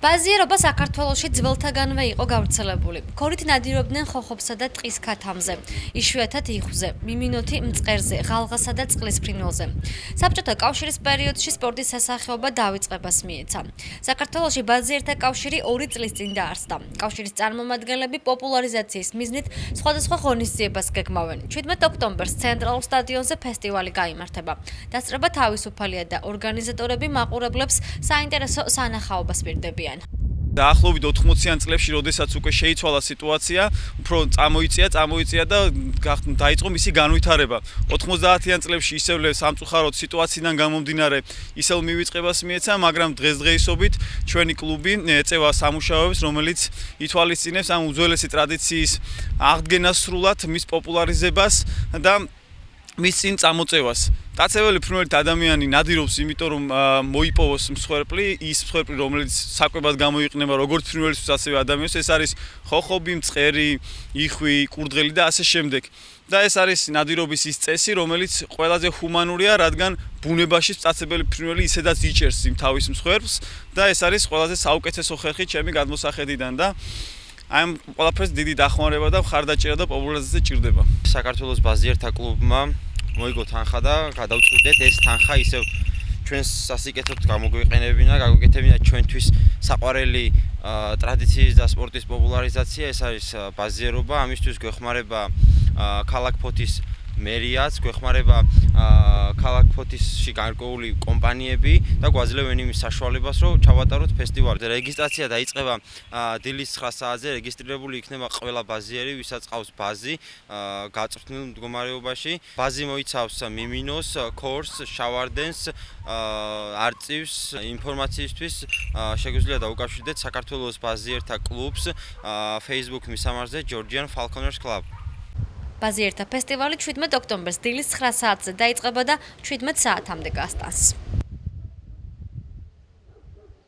ბაზირობა საქართველოში ძველთაგანვე იყო გავრცელებული. ქორით ნადირობდნენ ხოხობსა და ტყის ქათამზე, იშვიათად იხვზე, მიმინოთი მწყერზე, ღალღასა და წყლის ფრინველზე. საბჭოთა კავშირის პერიოდში სპორტის სასახეობა დავიწყებას მიეცა. საქართველოში ბაზიერთა კავშირი 2 წლის წინ დაარსდა. კავშირის წარმომადგენლები პოპულარიზაციის მიზნით სხვადასხვა ღონისძიებას გეგმავენ. 17 ოქტომბერს ცენტრალურ სტადიონზე ფესტივალი გაიმართება. დასწრება თავისუფალია და ორგანიზატორები მაყურებლებს საინტერესო სანახაობას პირდებიან. დაახლოებით 80-იან წლებში, როდესაც უკვე შეიცვალა სიტუაცია, უფრო წამოიწია და დაიწყო მისი განვითარება. 90-იან წლებში ისევ სამწუხაროდ სიტუაციიდან გამომდინარე ისევ მივიწყებას მიეცა, მაგრამ დღესდღეობით ჩვენი კლუბი ეწევა სამუშაოებს, რომელიც ითვალისწინებს ამ უძველესი ტრადიციის აღდგენას სრულად, მის პოპულარიზებას და მის წინ წამოწევას. Დაწეველი ფრინველით ადამიანი ნადირობს, იმიტომ რომ მოიპოვოს მსხვერპლი, ის მსხვერპლი, რომელიც საკვებად გამოიყენება როგორც ფრინველისთვის, ასევე ადამიანს, ეს არის ხოხობი, მწყერი, იხვი, კურდღელი და ასე შემდეგ. და ეს არის ნადირობის ის წესი, რომელიც ყველაზე ჰუმანურია, რადგან ბუნებაში მტაცებელი ფრინველი ისედაც იჭერს იმ თავის მსხვერპლს და ეს არის ყველაზე საუკეთესო ხერხი ჩემი გადმოსახედიდან და აი ამ ყველაფერს დიდი დახმარება და მხარდაჭერა და პოპულარიზაცია ჭირდება. საქართველოს ბაზიერთა კლუბმა მოიგო თანხა და გადავწყვიტეთ ეს თანხა ისევ ჩვენს სასიკეთოდ გაგვეკეთებინა ჩვენთვის საყვარელი ტრადიციის და სპორტის პოპულარიზაცია. ეს არის ბაზიერობა, ამისთვის გვეხმარება ქალაქ ფოთის მერიაც, გვეხმარება ქალაქ ფოთისში გარკვეული კომპანიები და გვაძლევენ იმის საშუალებას, რომ ჩავატაროთ ფესტივალი. რეგისტრაცია დაიწყება დილის 9 საათზე, რეგისტრირებული იქნება ყველა ბაზიერი, ვისაც ყავს ბაზი გაწვრთნილ მდგომარეობაში. ბაზი მოიცავს მიმინოს, ქორს, შავარდენს, არწივს. ინფორმაციისთვის შეგვიძლია დაუკავშირდეთ საქართველოს ბაზიერთა კლუბს Facebook მისამართზე Georgian Falconers Club. ბაზიერთა ფესტივალი 17 ოქტომბერს დილის 9 საათზე დაიწყება და 17 საათამდე გასტანს.